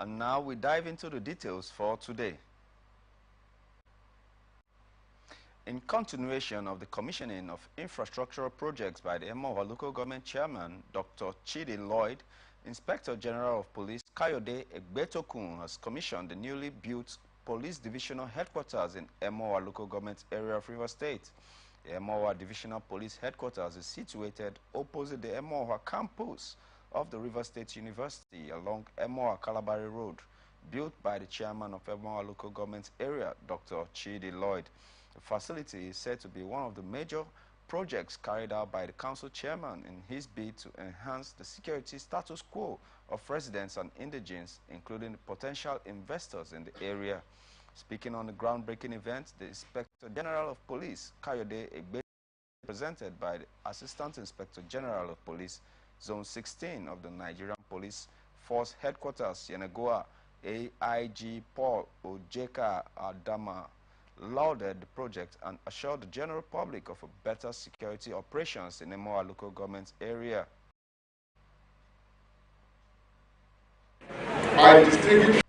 And now we dive into the details for today. In continuation of the commissioning of infrastructural projects by the Emoha Local Government Chairman, Dr. Chidi Lloyd, Inspector General of Police Kayode Egbetokun has commissioned the newly built Police Divisional Headquarters in Emoha Local Government area of Rivers State. The Emoha Divisional Police Headquarters is situated opposite the Emoha campus of the Rivers State University along Emoha Kalabari Road, built by the chairman of Emoha Local Government area, Dr. Chidi Lloyd. The facility is said to be one of the major projects carried out by the council chairman in his bid to enhance the security status quo of residents and indigents, including potential investors in the area. Speaking on the groundbreaking event, the Inspector General of Police, Kayode Egbe, presented by the Assistant Inspector General of Police, Zone 16 of the Nigerian Police Force Headquarters, Yenagoa, AIG Paul Ojeka Adama, lauded the project and assured the general public of a better security operations in Emoha local government area. My distinguished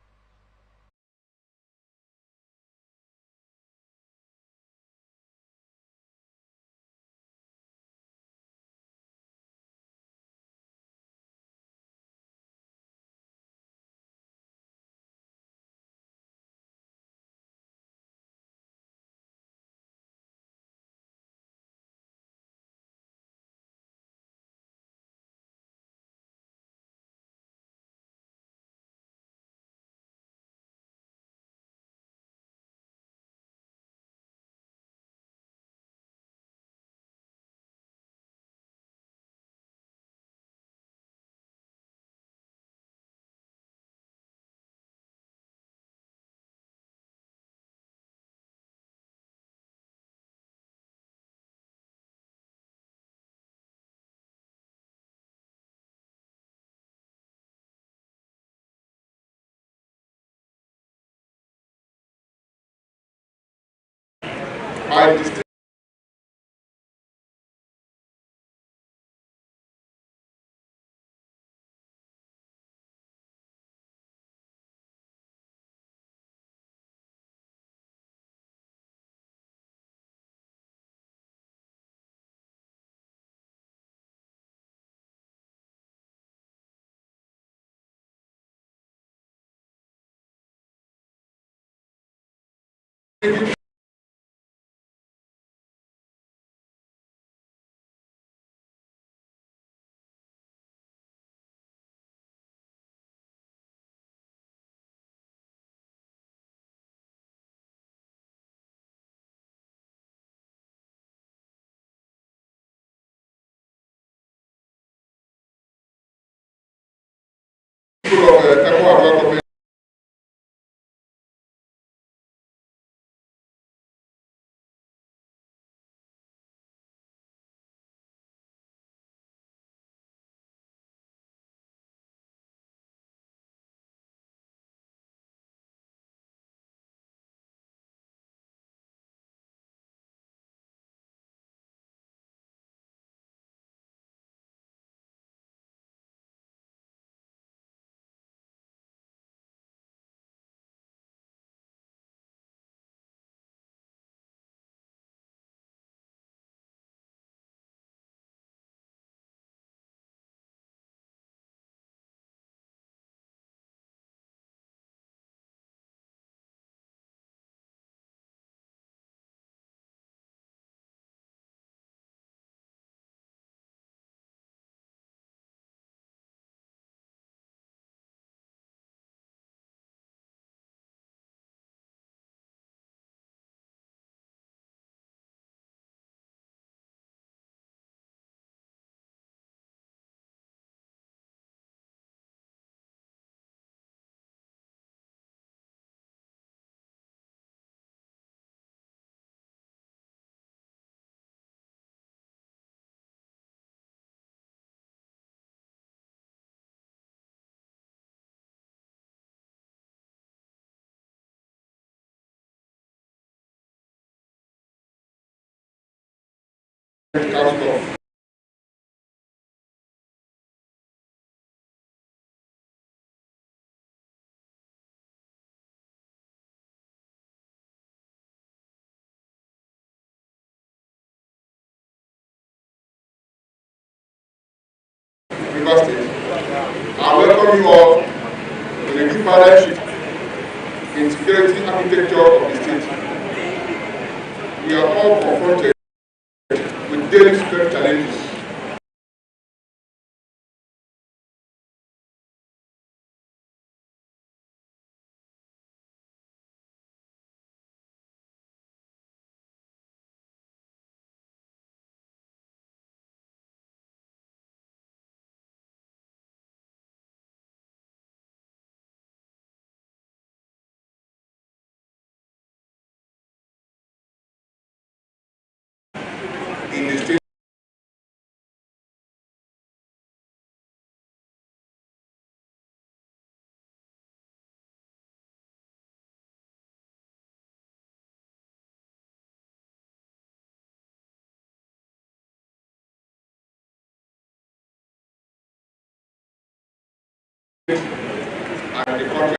people of Emoha Council River State. I welcome you all to the new paradigm shift in security architecture of the state. We are all confronted with daily security challenges. In the state and the country.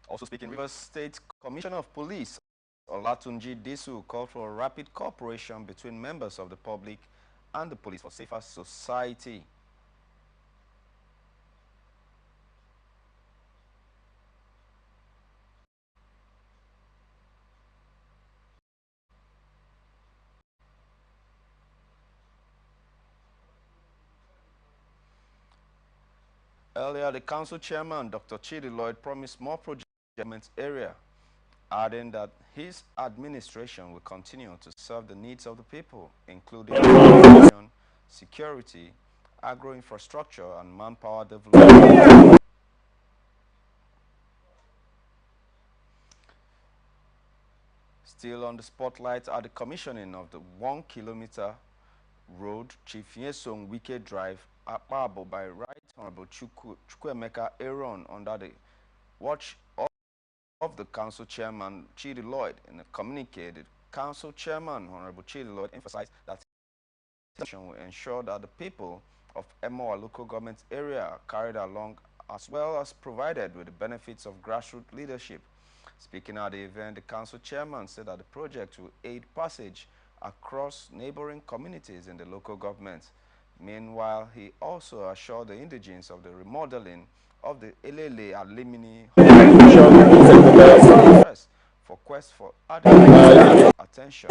Also speaking, Rivers State Commissioner of Police Olatunji Disu called for a rapid cooperation between members of the public and the police for safer society. Earlier, the council chairman, Dr. Chidi Lloyd, promised more projects in the government area, adding that his administration will continue to serve the needs of the people, including education, security, agro-infrastructure, and manpower development. Still on the spotlight are the commissioning of the 1-kilometer road, Chief Yesong Wike Drive, Akpabo by Right Honorable Chukwemeka Aaron under the watch of the council chairman, Chidi Lloyd. In a communique, the council chairman, Honorable Chidi Lloyd, emphasized that his action will ensure that the people of Emoa local government area are carried along as well as provided with the benefits of grassroots leadership. Speaking at the event, the council chairman said that the project will aid passage across neighboring communities in the local government. Meanwhile, he also assured the indigents of the remodeling of the Elele Alumni for quest for adequate attention.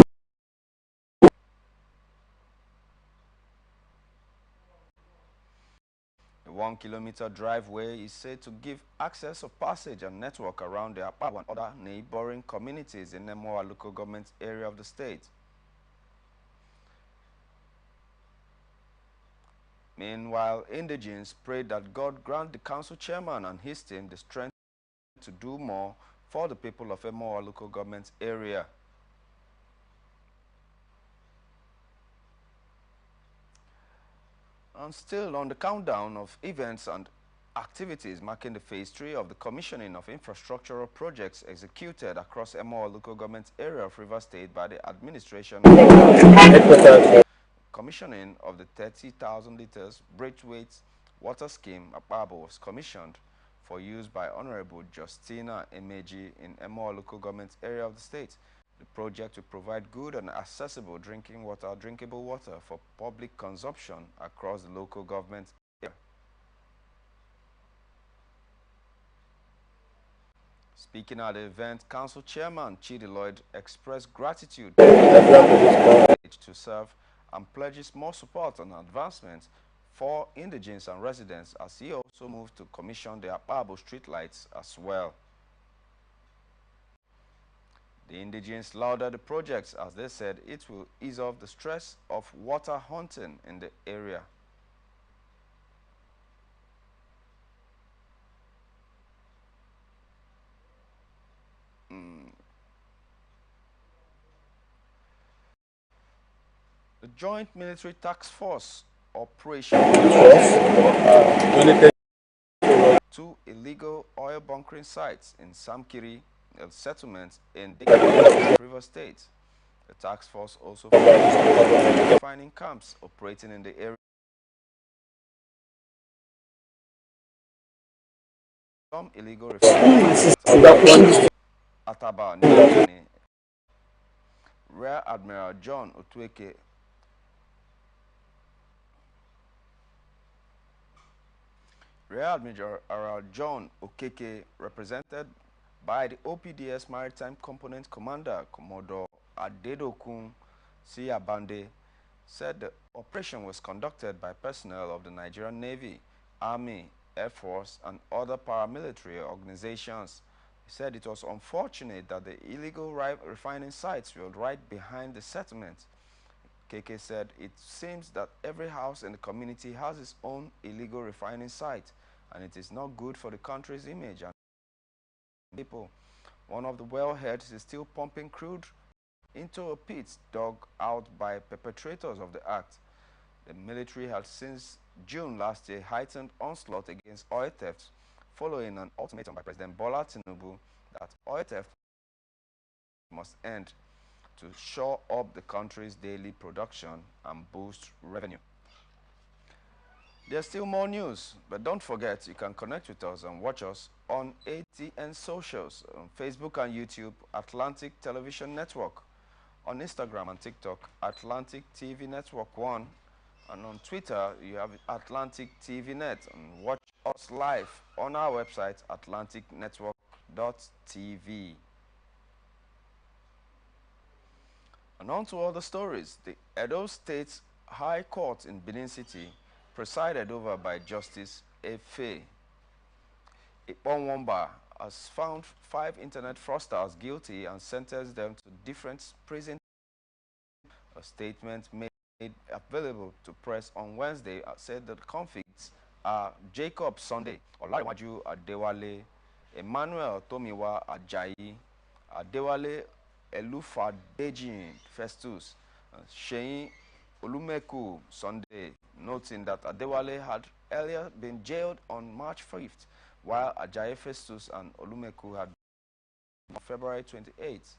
The 1-kilometer driveway is said to give access of passage and network around the Akpabo and other neighboring communities in the Emoa local government area of the state. Meanwhile, indigents prayed that God grant the council chairman and his team the strength to do more for the people of Emoa local government area. And still on the countdown of events and activities marking the phase 3 of the commissioning of infrastructural projects executed across Emoa local government area of Rivers State by the administration. Commissioning of the 30,000 liters bridgeweight water scheme Akpabo was commissioned for use by Honorable Justina Emeji in Emoa local government area of the state. The project will provide good and accessible drinkable water for public consumption across the local government area. Speaking at the event, Council Chairman Chidi Lloyd expressed gratitude to serve and pledges more support and advancement for indigents and residents as he also moved to commission the Akpabo streetlights as well. The indigents lauded the projects as they said it will ease off the stress of water hunting in the area. The Joint Military Task Force operation. Two illegal oil bunkering sites in Samkiri, a settlement in River State. The task force also found refining camps operating in the area. Some illegal refining sites Ataba, New Rear Admiral John Otueke Rear Admiral John Okeke, represented by the OPDS Maritime Component Commander Commodore Adedokun Siyabande, said the operation was conducted by personnel of the Nigerian Navy, Army, Air Force, and other paramilitary organizations. He said it was unfortunate that the illegal refining sites were right behind the settlement. KK said it seems that every house in the community has its own illegal refining site, and it is not good for the country's image and people. One of the wellheads is still pumping crude into a pit dug out by perpetrators of the act. The military had since June last year heightened onslaught against oil theft following an ultimatum by President Bola Tinubu that oil theft must end to shore up the country's daily production and boost revenue. There's still more news, but don't forget you can connect with us and watch us on ATN socials, on Facebook and YouTube, Atlantic Television Network, on Instagram and TikTok, Atlantic TV Network 1, and on Twitter you have Atlantic TV Net, and watch us live on our website, atlanticnetwork.tv. And on to other stories. The Edo State High Court in Benin City, presided over by Justice Efe Iponwamba, has found 5 internet fraudsters guilty and sentenced them to different prison. A statement made available to press on Wednesday said that the convicts are Jacob Sunday, Olarewaju Adewale, Emmanuel Tomiwa Ajayi, Adewale Elufadejin Festus, Sheyin Olumeku Sunday, noting that Adewale had earlier been jailed on March 5th, while Ajayi Festus and Olumeku had been on February 28th.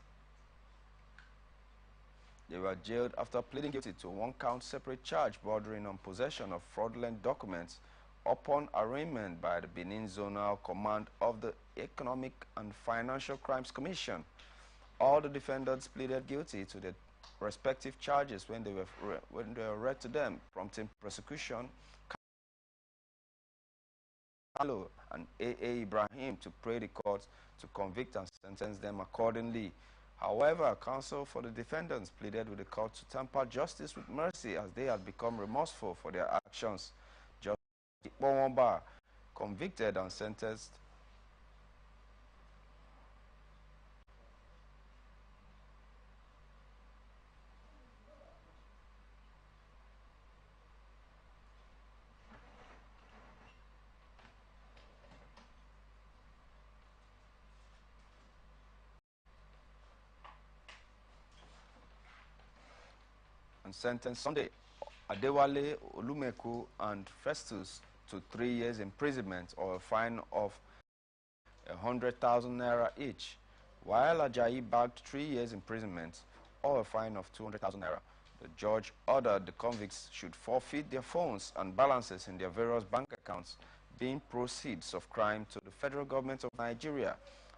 They were jailed after pleading guilty to one count separate charge bordering on possession of fraudulent documents upon arraignment by the Benin Zonal Command of the Economic and Financial Crimes Commission. All the defendants pleaded guilty to their respective charges when they were read to them, prompting prosecution and A.A. Ibrahim to pray the court to convict and sentence them accordingly. However, counsel for the defendants pleaded with the court to temper justice with mercy as they had become remorseful for their actions. Justice Iponwamba, convicted and sentenced Sunday Adewale, Olumeku, and Festus to 3 years imprisonment or a fine of 100,000 naira each, while Ajayi bagged 3 years imprisonment or a fine of 200,000 naira. The judge ordered the convicts should forfeit their phones and balances in their various bank accounts, being proceeds of crime, to the federal government of Nigeria.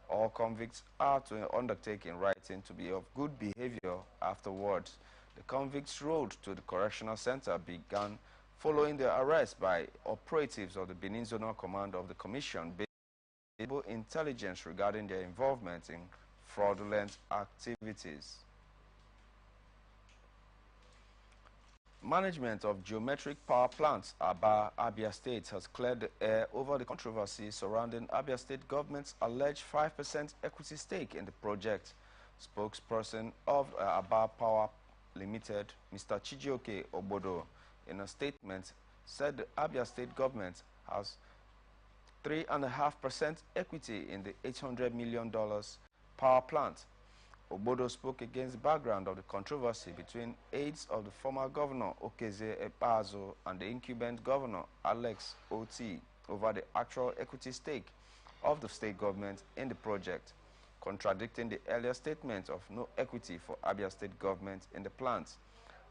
All convicts are to undertake in writing to be of good behavior afterwards. The convicts' road to the correctional center began following their arrest by operatives of the Benin Zonal Command of the Commission, intelligence regarding their involvement in fraudulent activities. Management of geometric power plants, Aba, Abia State, has cleared the air over the controversy surrounding Abia State government's alleged 5% equity stake in the project. Spokesperson of Aba Power Limited, Mr. Chijioke Obodo, in a statement, said the Abia State government has 3.5% equity in the $800 million power plant. Obodo spoke against the background of the controversy between aides of the former governor Okeze Ekpazo and the incumbent governor Alex Oti over the actual equity stake of the state government in the project, contradicting the earlier statement of no equity for Abia state government in the plant.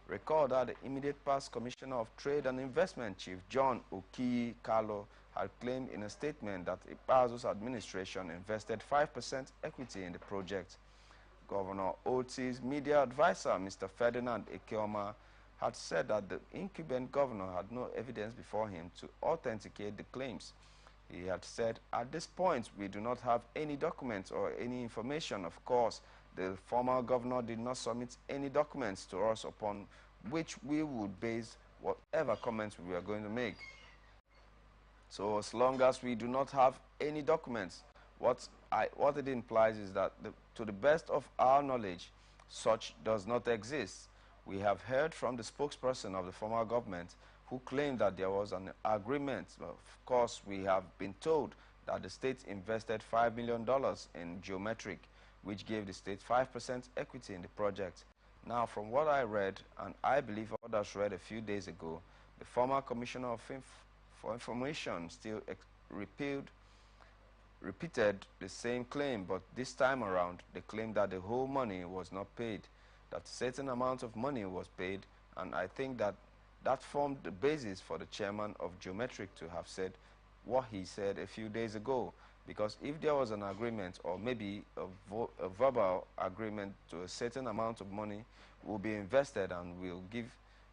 Recall that the immediate past Commissioner of Trade and Investment, Chief John Okiyi Kalo, had claimed in a statement that Ikpazo's administration invested 5% equity in the project. Governor Oti's media advisor, Mr. Ferdinand Ekeoma, had said that the incumbent governor had no evidence before him to authenticate the claims. He had said, at this point, we do not have any documents or any information. Of course, the former governor did not submit any documents to us upon which we would base whatever comments we were going to make. So as long as we do not have any documents, what it implies is that to the best of our knowledge, such does not exist. We have heard from the spokesperson of the former government who claimed that there was an agreement. Of course, we have been told that the state invested $5 million in Geometric, which gave the state 5% equity in the project. Now, from what I read, and I believe others read a few days ago, the former Commissioner for Information still repeated the same claim, but this time around, they claimed that the whole money was not paid, that a certain amount of money was paid, and I think that that formed the basis for the chairman of Geometric to have said what he said a few days ago. Because if there was an agreement, or maybe a verbal agreement to a certain amount of money will be invested and will give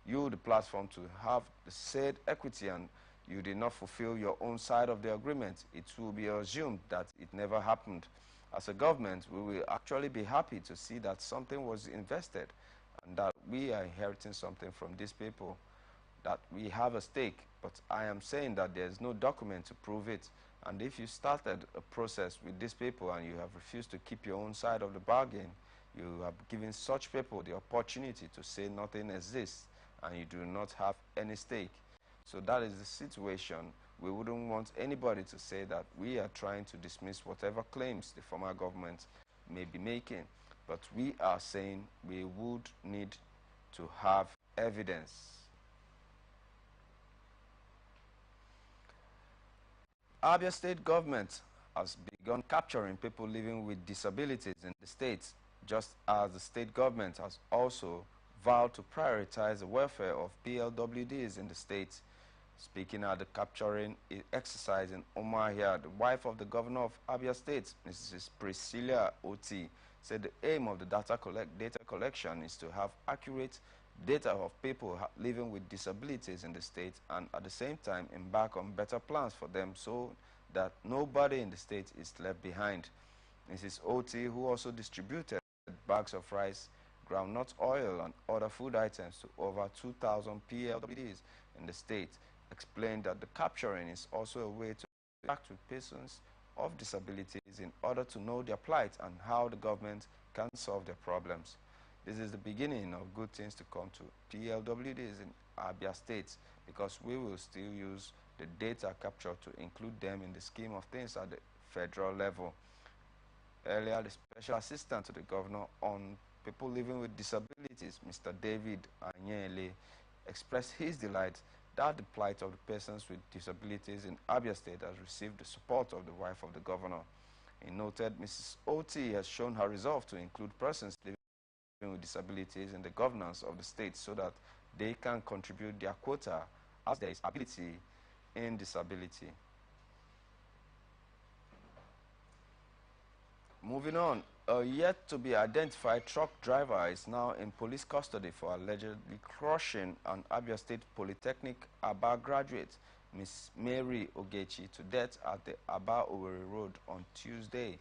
you the platform to have the said equity, and you did not fulfill your own side of the agreement, it will be assumed that it never happened. As a government, we will actually be happy to see that something was invested and that we are inheriting something from these people, that we have a stake. But I am saying that there is no document to prove it. And if you started a process with these people and you have refused to keep your own side of the bargain, you have given such people the opportunity to say nothing exists and you do not have any stake. So that is the situation. We wouldn't want anybody to say that we are trying to dismiss whatever claims the former government may be making. But we are saying we would need to have evidence. Abia state government has begun capturing people living with disabilities in the state, just as the state government has also vowed to prioritize the welfare of PLWDs in the state. Speaking at the capturing exercise in Umuahia, the wife of the governor of Abia State, Mrs. Priscilla Oti, said the aim of the data collection is to have accurate data of people living with disabilities in the state, and at the same time embark on better plans for them so that nobody in the state is left behind. Mrs. Oti, who also distributed bags of rice, groundnut oil, and other food items to over 2,000 PLWDs in the state, explained that the capturing is also a way to interact with persons of disabilities in order to know their plight and how the government can solve their problems. This is the beginning of good things to come to PLWDs in Abia State, because we will still use the data captured to include them in the scheme of things at the federal level. Earlier, the Special Assistant to the Governor on People Living with Disabilities, Mr. David Anyele, expressed his delight that the plight of the persons with disabilities in Abia State has received the support of the wife of the governor. He noted Mrs. Oti has shown her resolve to include persons living with disabilities in the governance of the state so that they can contribute their quota as there is ability in disability. Moving on, a yet-to-be-identified truck driver is now in police custody for allegedly crushing an Abia State Polytechnic Aba graduate, Miss Mary Ogechi, to death at the Aba-Owerri Road on Tuesday.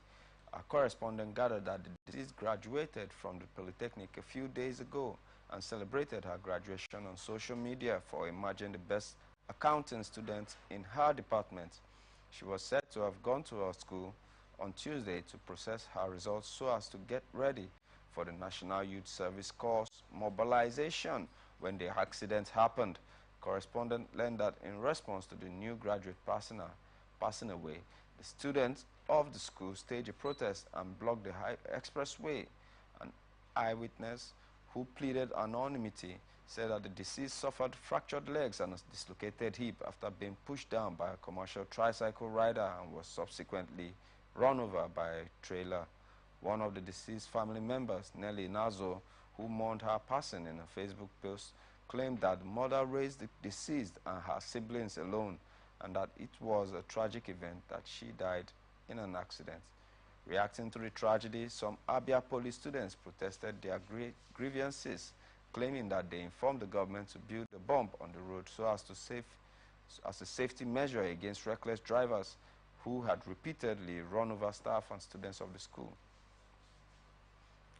A correspondent gathered that the deceased graduated from the Polytechnic a few days ago and celebrated her graduation on social media for emerging the best accounting student in her department. She was said to have gone to her school on Tuesday to process her results so as to get ready for the National Youth Service Corps mobilization when the accident happened. Correspondent learned that in response to the new graduate passing away, the students of the school staged a protest and blocked the expressway eyewitness, who pleaded anonymity, said that the deceased suffered fractured legs and a dislocated hip after being pushed down by a commercial tricycle rider and was subsequently run over by a trailer. One of the deceased family members, Nelly Nazo, who mourned her passing in a Facebook post, claimed that the mother raised the deceased and her siblings alone and that it was a tragic event that she died in an accident. Reacting to the tragedy, some Abia police students protested their grievances, claiming that they informed the government to build a bump on the road so as a safety measure against reckless drivers who had repeatedly run over staff and students of the school.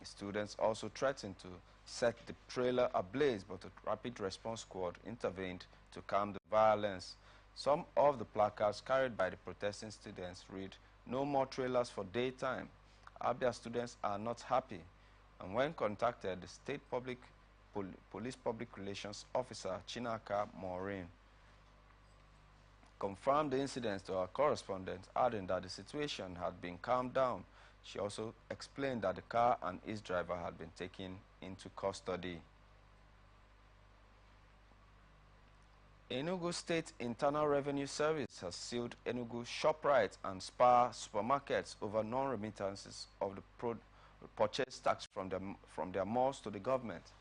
The students also threatened to set the trailer ablaze, but a rapid response squad intervened to calm the violence. Some of the placards carried by the protesting students read, "No more trailers for daytime. Abia students are not happy." And when contacted, the state police public relations officer, Chinaka Maureen, confirmed the incidents to our correspondent, adding that the situation had been calmed down. She also explained that the car and its driver had been taken into custody. Enugu State Internal Revenue Service has sued Enugu ShopRite and Spar supermarkets over non-remittances of the purchase tax from their malls to the government.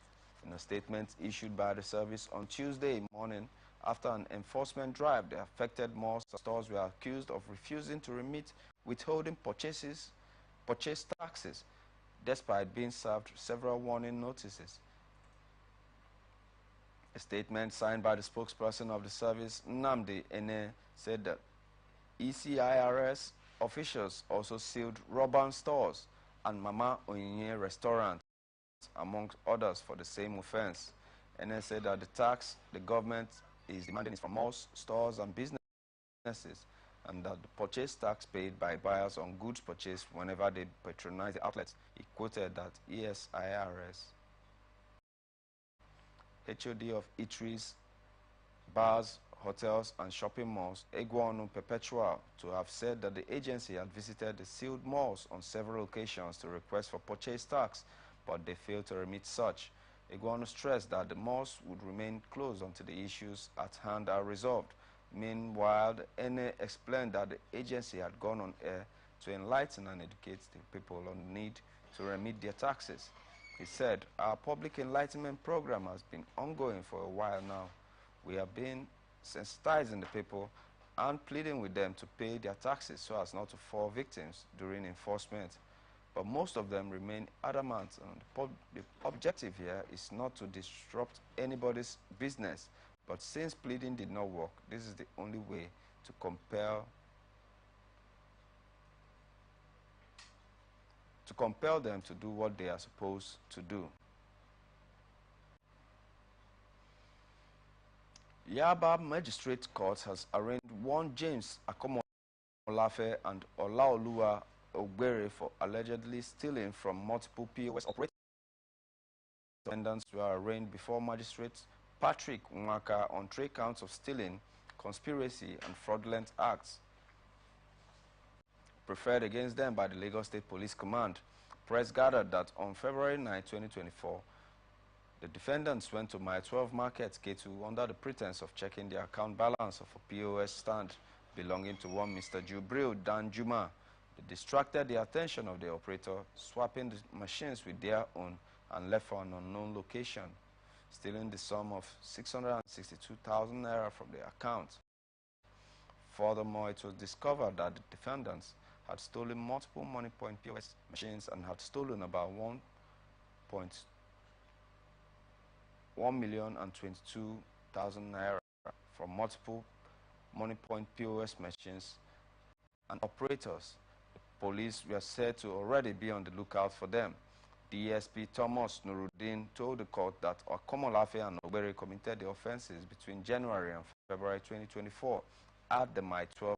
In a statement issued by the service on Tuesday morning, after an enforcement drive, the affected malls and stores were accused of refusing to remit withholding purchase taxes, despite being served several warning notices. A statement signed by the spokesperson of the service, Nnamdi Ene, said that ECIRS officials also sealed Roban stores and Mama Onyinye restaurant, among others, for the same offense. Ene said that the tax the government is demanding is from malls, stores, and businesses, and that the purchase tax paid by buyers on goods purchased whenever they patronize the outlets. He quoted that ESIRS HOD of eateries, bars, hotels, and shopping malls, Egwonu Perpetual, to have said that the agency had visited the sealed malls on several occasions to request for purchase tax, but they failed to remit such. Egwonu stressed that the malls would remain closed until the issues at hand are resolved. Meanwhile, NA explained that the agency had gone on air to enlighten and educate the people on the need to remit their taxes. He said, "Our public enlightenment program has been ongoing for a while now. We have been sensitizing the people and pleading with them to pay their taxes so as not to fall victims during enforcement. But most of them remain adamant, and the objective here is not to disrupt anybody's business. But since pleading did not work, this is the only way to compel them to do what they are supposed to do." Yaba Magistrate Court has arraigned one James Akomolafe and Olaoluwa Ogbere for allegedly stealing from multiple POS operators. Defendants were arraigned before Magistrate Patrick Nwaka on 3 counts of stealing, conspiracy, and fraudulent acts preferred against them by the Lagos State Police Command. Press gathered that on February 9, 2024, the defendants went to My 12 Market, K2, under the pretense of checking the account balance of a POS stand belonging to one Mr. Jubril Danjuma. They distracted the attention of the operator, swapping the machines with their own, and left for an unknown location, stealing the sum of 662,000 naira from the account. Furthermore, it was discovered that the defendants had stolen multiple Money Point POS machines and had stolen about 1,022,000 naira from multiple Money Point POS machines and operators. The police were said to already be on the lookout for them. DSP Thomas Nuruddin told the court that Akomolafe and Ogbere committed the offenses between January and February 2024 at the My 12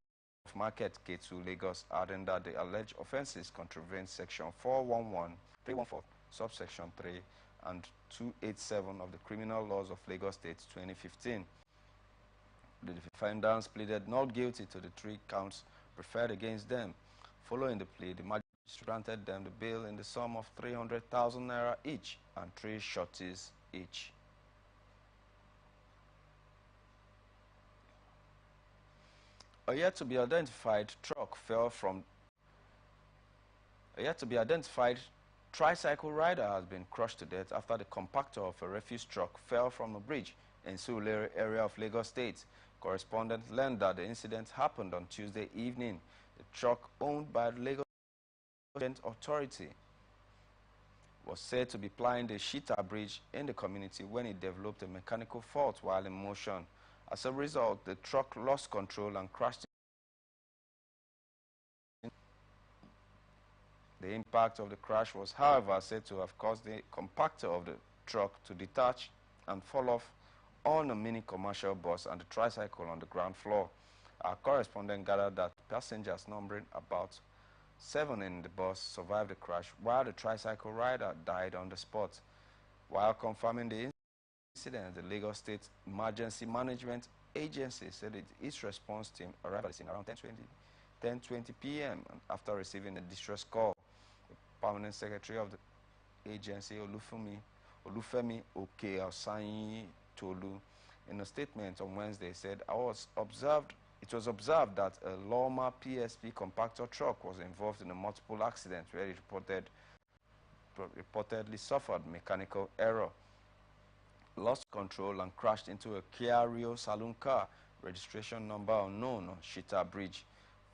Market, K2, Lagos, adding that the alleged offenses contravene Section 411, 314, subsection 3, and 287 of the Criminal Laws of Lagos State 2015. The defendants pleaded not guilty to the 3 counts preferred against them. Following the plea, the granted them the bail in the sum of 300,000 naira each and 3 sureties each. A yet to be identified truck fell from A yet to be identified tricycle rider has been crushed to death after the compactor of a refuse truck fell from a bridge in Surulere area of Lagos State. Correspondents learned that the incident happened on Tuesday evening. The truck, owned by the Lagos Authority, was said to be plying the Shita Bridge in the community when it developed a mechanical fault while in motion. As a result, the truck lost control and crashed. The impact of the crash was, however, said to have caused the compactor of the truck to detach and fall off on a mini commercial bus and the tricycle on the ground floor. Our correspondent gathered that passengers numbering about 7 in the bus survived the crash, while the tricycle rider died on the spot. While confirming the incident, the Lagos State Emergency Management Agency said its response team arrived at the scene around 10:20 p.m. and after receiving a distress call. The permanent secretary of the agency, Olufemi Okeosanyi Tolu, in a statement on Wednesday said, it was observed that a Loma PSP compactor truck was involved in a multiple accident where it reportedly suffered mechanical error, lost control and crashed into a Kia Rio saloon car, registration number unknown, on Shita Bridge.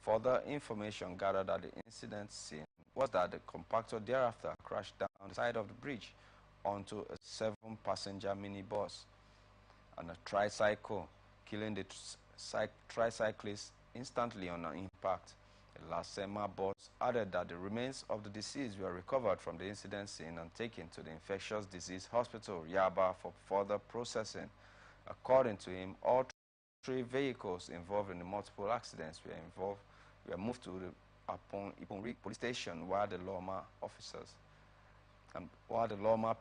Further information gathered at the incident scene was that the compactor thereafter crashed down the side of the bridge onto a 7-passenger minibus and a tricycle, killing the tricyclist instantly on an impact. The Lasema boss added that the remains of the deceased were recovered from the incident scene and taken to the infectious disease hospital, Yaba, for further processing. According to him, all 3 vehicles involved in the multiple accidents were moved to the Iponri police station, while the Loma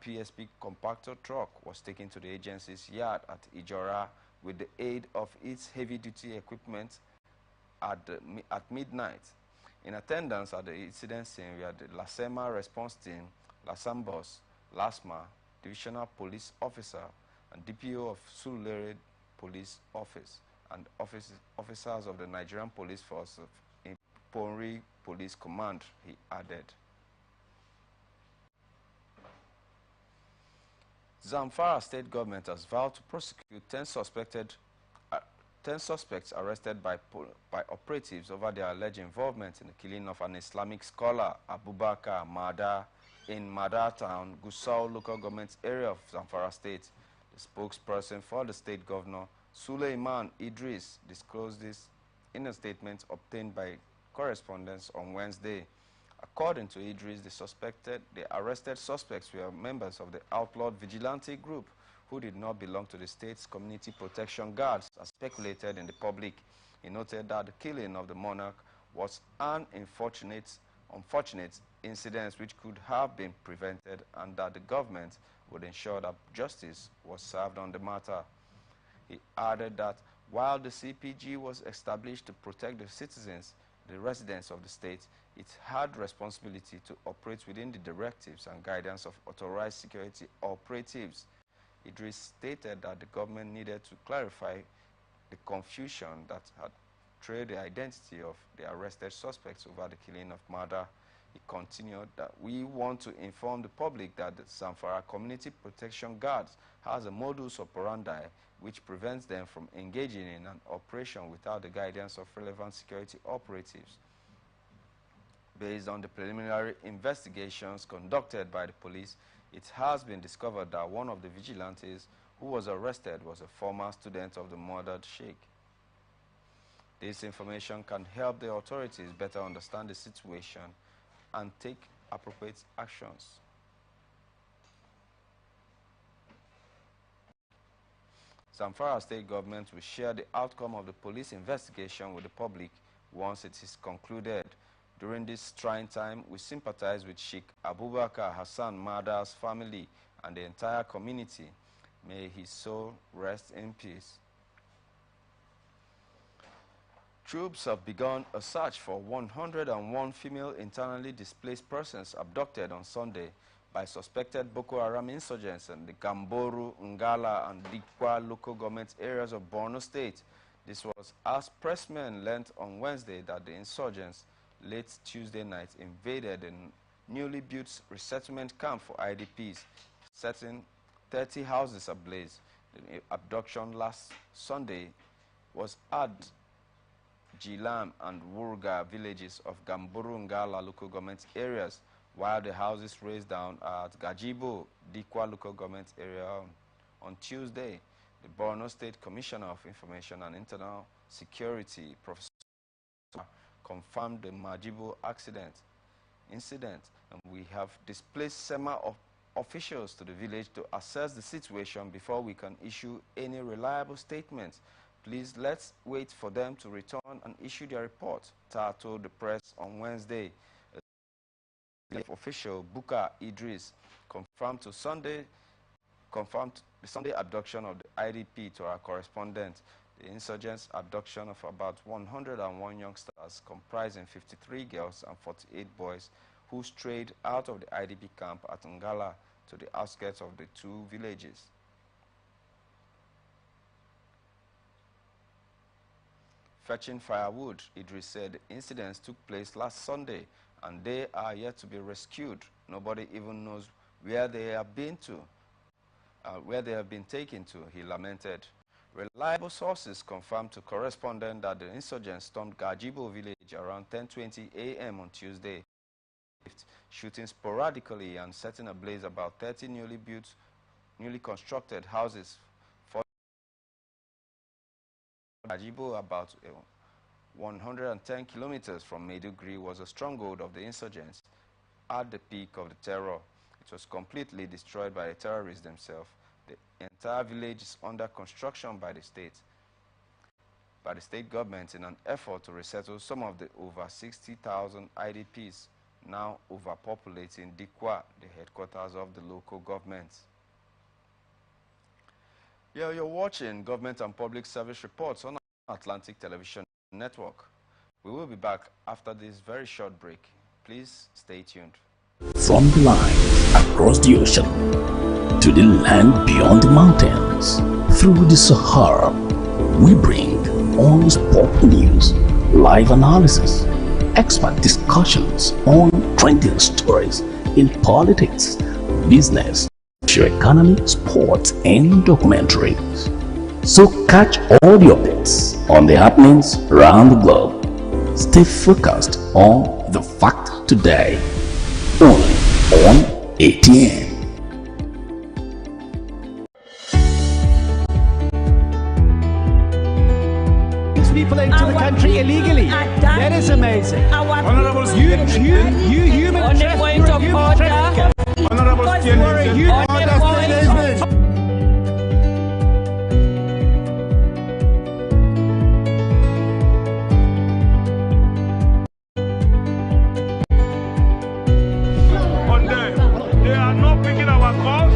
PSP compactor truck was taken to the agency's yard at Ijora with the aid of its heavy-duty equipment at midnight. In attendance at the incident scene were the Lasema response team, Lasambos, Lasma, divisional police officer, and DPO of Surulere Police Office, and officers of the Nigerian Police Force of Iponri Police Command, he added. Zamfara state government has vowed to prosecute 10 suspects arrested by operatives over their alleged involvement in the killing of an Islamic scholar, Abubakar Mada, in Mada Town, Gusau local government area of Zamfara state. The spokesperson for the state governor, Suleiman Idris, disclosed this in a statement obtained by correspondents on Wednesday. According to Idris, the arrested suspects were members of the outlawed vigilante group who did not belong to the state's community protection guards, as speculated in the public. He noted that the killing of the monarch was an unfortunate incident which could have been prevented and that the government would ensure that justice was served on the matter. He added that while the CPG was established to protect the citizens, the residents of the state, it had responsibility to operate within the directives and guidance of authorized security operatives. Idris stated that the government needed to clarify the confusion that had trailed the identity of the arrested suspects over the killing of Mada. He continued that we want to inform the public that the Zamfara Community Protection Guards has a modus operandi which prevents them from engaging in an operation without the guidance of relevant security operatives. Based on the preliminary investigations conducted by the police, it has been discovered that one of the vigilantes who was arrested was a former student of the murdered sheikh. This information can help the authorities better understand the situation and take appropriate actions. Zamfara state government will share the outcome of the police investigation with the public once it is concluded. During this trying time, we sympathize with Sheikh Abubakar Hassan Mada's family and the entire community. May his soul rest in peace. Troops have begun a search for 101 female internally displaced persons abducted on Sunday by suspected Boko Haram insurgents in the Gamboru, Ngala, and Dikwa local government areas of Borno State. This was as pressmen learned on Wednesday that the insurgents late Tuesday night invaded a newly built resettlement camp for IDPs, setting 30 houses ablaze. The abduction last Sunday was at Jilam and Wurga villages of Gamburu Ngala local government areas, while the houses raised down at Gajibo, Dikwa local government area on Tuesday. The Borno State Commissioner of Information and Internal Security, Professor, confirmed the Majibo incident, and we have displaced SEMA officials to the village to assess the situation before we can issue any reliable statements. Please let's wait for them to return and issue their report, Tar told the press on Wednesday. Official Buka Idris confirmed the Sunday abduction of the IDP to our correspondent. The insurgents' abduction of about 101 youngsters comprising 53 girls and 48 boys who strayed out of the IDP camp at Ngala to the outskirts of the two villages. Fetching firewood, Idris said the incidents took place last Sunday and they are yet to be rescued. Nobody even knows where they have been taken to, he lamented. Reliable sources confirmed to correspondent that the insurgents stormed Gajibo village around 10:20 a.m. on Tuesday, shooting sporadically and setting ablaze about 30 newly constructed houses. Gajibo, about 110 kilometers from Maiduguri, was a stronghold of the insurgents at the peak of the terror. It was completely destroyed by the terrorists themselves. The entire village is under construction by the state government in an effort to resettle some of the over 60,000 IDPs now overpopulating Dikwa, the headquarters of the local government. Yeah, you're watching Government and Public Service Reports on Atlantic Television Network. We will be back after this very short break. Please stay tuned. From the line across the ocean to the land beyond the mountains, through the Sahara, we bring on sport news, live analysis, expert discussions on trending stories in politics, business, socio-economy, sports, and documentaries. So catch all the updates on the happenings around the globe. Stay focused on the fact today, only on ATN. People into the country illegally. That is amazing. Honorable you human trafficker. Honorable they are not picking our calls.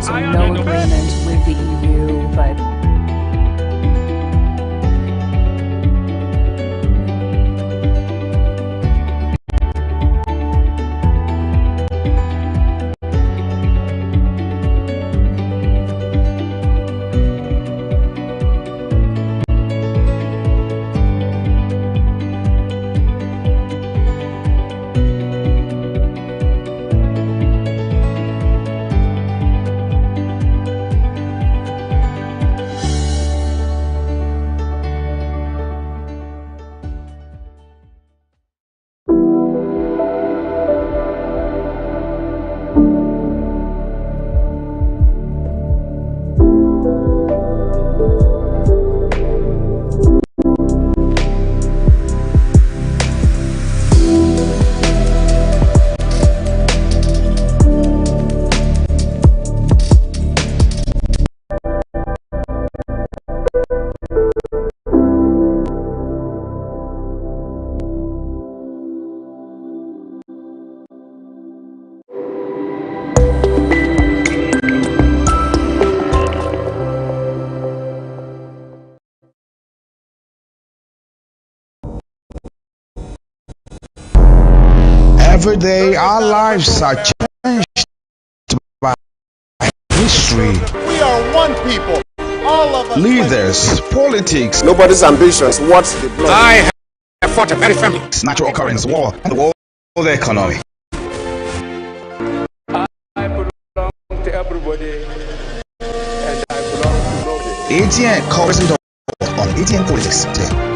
So no agreement with the EU, but Every day our lives are changed by history. We are one people. All of us. Leaders, politics, Nobody's ambitions. What's the blood? I have fought a very family. Natural occurrence, war, and the world economy. I belong to everybody, and I belong to nobody. ATN covers it all on ATN Politics today.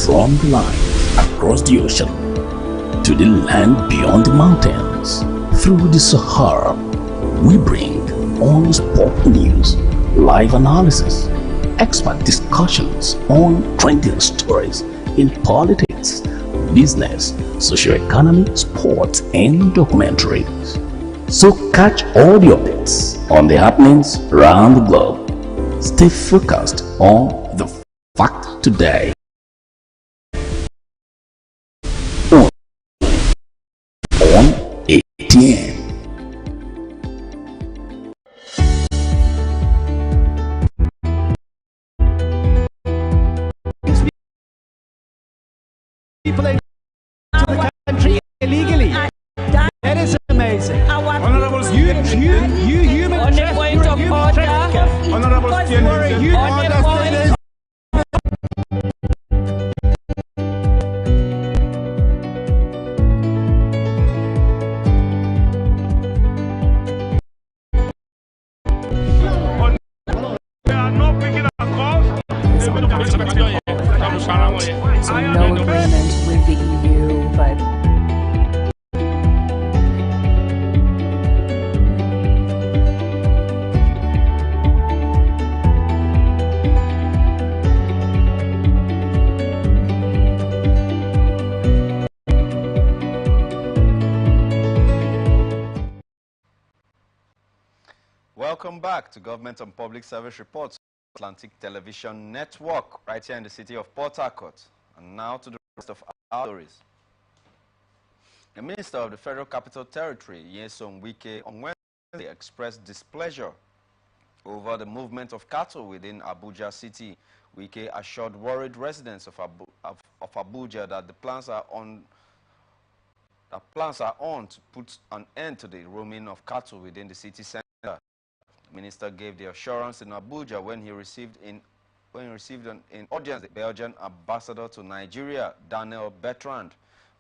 From the line across the ocean to the land beyond the mountains, through the Sahara, we bring on sport news, live analysis, expert discussions on trending stories in politics, business, socio-economy, sports, and documentaries. So catch all the updates on the happenings around the globe. Stay focused on the fact today. On ATN. People into the country illegally. That is amazing. Honorable You human trafficker. Honorable You are a human They are not picking up calls. So no agreement with the EU, but Welcome back to Government and Public Service Reports, Atlantic Television Network, right here in the city of Port Harcourt. And now to the rest of our stories. The Minister of the Federal Capital Territory, Nyesom Wike, on Wednesday expressed displeasure over the movement of cattle within Abuja City. Wike assured worried residents of Abuja that the plans are on to put an end to the roaming of cattle within the city center. The minister gave the assurance in Abuja when he received in audience the Belgian ambassador to Nigeria, Daniel Bertrand.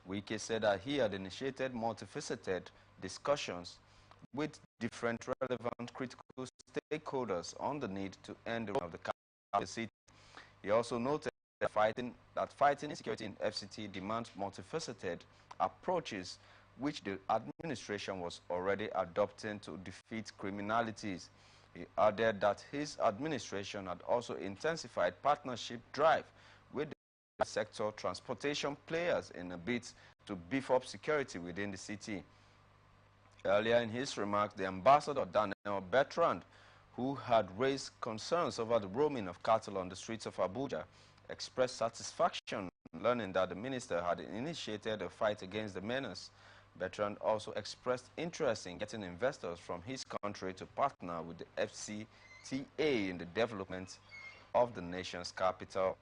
Wike said that he had initiated multifaceted discussions with different relevant critical stakeholders on the need to end the roaming of the cattle in the city. He also noted that fighting insecurity in FCT demands multifaceted approaches, which the administration was already adopting to defeat criminalities. He added that his administration had also intensified partnership drive sector transportation players in a bid to beef up security within the city. Earlier in his remarks, the ambassador Daniel Bertrand, who had raised concerns over the roaming of cattle on the streets of Abuja, expressed satisfaction learning that the minister had initiated a fight against the menace. Bertrand also expressed interest in getting investors from his country to partner with the FCTA in the development of the nation's capital.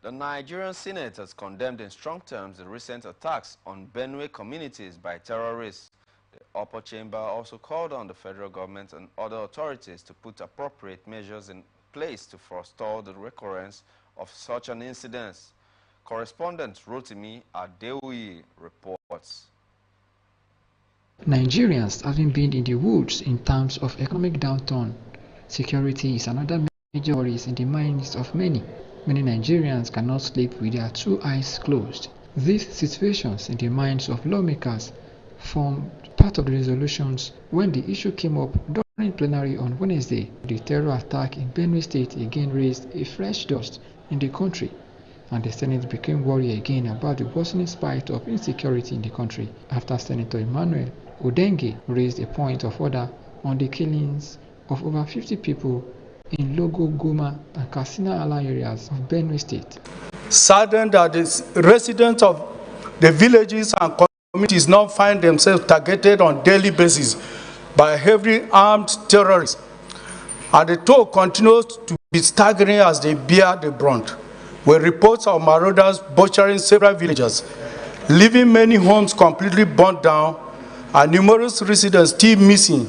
The Nigerian Senate has condemned in strong terms the recent attacks on Benue communities by terrorists. The upper chamber also called on the federal government and other authorities to put appropriate measures in place to forestall the recurrence of such an incident. Correspondent Rotimi Adeoye reports. Nigerians having been in the woods in times of economic downturn, security is another major worry in the minds of many. Many Nigerians cannot sleep with their two eyes closed. These situations in the minds of lawmakers formed part of the resolutions when the issue came up during plenary on Wednesday. The terror attack in Benue State again raised a fresh dust in the country, and the Senate became worried again about the worsening spate of insecurity in the country after Senator Emmanuel Odenge raised a point of order on the killings of over 50 people in Logo, Goma, and Katsina Ala areas of Benue State. Saddened that the residents of the villages and communities now find themselves targeted on a daily basis by heavily armed terrorists, and the toll continues to be staggering as they bear the brunt, with reports of marauders butchering several villages, leaving many homes completely burnt down and numerous residents still missing,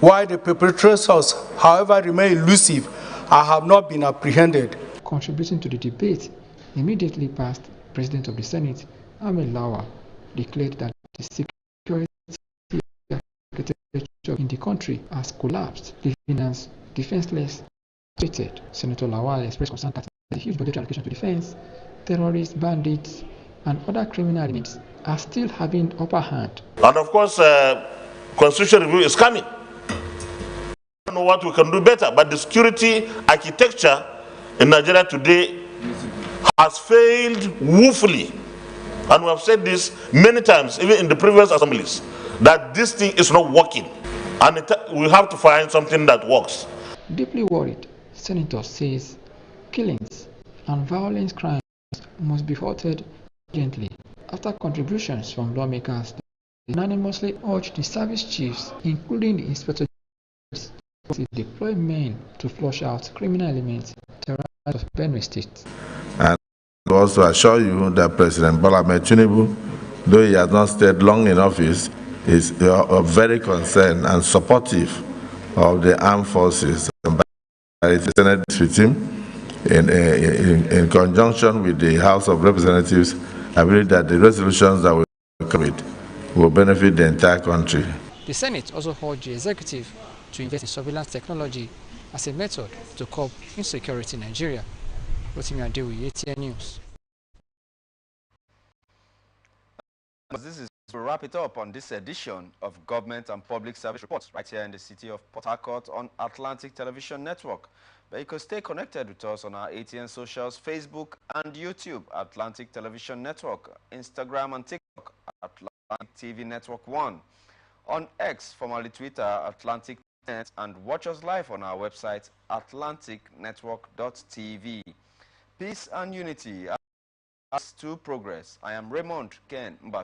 while the perpetrators, however, remain elusive and have not been apprehended. Contributing to the debate, immediately past President of the Senate, Ahmed Lawal, declared that the security architecture in the country has collapsed, leaving us defenseless. Senator Lawal expressed concern that the huge budgetary allocation to defense, terrorists, bandits, and other criminal elements are still having upper hand. And of course, constitutional review is coming. I don't know what we can do better, but the security architecture in Nigeria today has failed woefully. And we have said this many times, even in the previous assemblies, that this thing is not working. And we have to find something that works. Deeply worried, Senator says killings and violent crimes must be halted urgently. After contributions from lawmakers, they unanimously urged the service chiefs, including the inspector, to deploy men to flush out criminal elements terrorized of Benue State. And also assure you that President Bola Ahmed Tinubu, though he has not stayed long in office, is very concerned and supportive of the armed forces. The Senate with him in conjunction with the House of Representatives. I believe that the resolutions that we come with will benefit the entire country. The Senate also urged the executive to invest in surveillance technology as a method to curb insecurity in Nigeria. Rotimi Adeoye, ATN News. This is to wrap it up on this edition of Government and Public Service Reports right here in the city of Port Harcourt on Atlantic Television Network. But you can stay connected with us on our ATN socials, Facebook and YouTube, Atlantic Television Network, Instagram and TikTok, Atlantic TV Network 1, on X, formerly Twitter, Atlantic Net, and watch us live on our website, atlanticnetwork.tv. Peace and unity as to progress. I am Raymond Ken Mbak.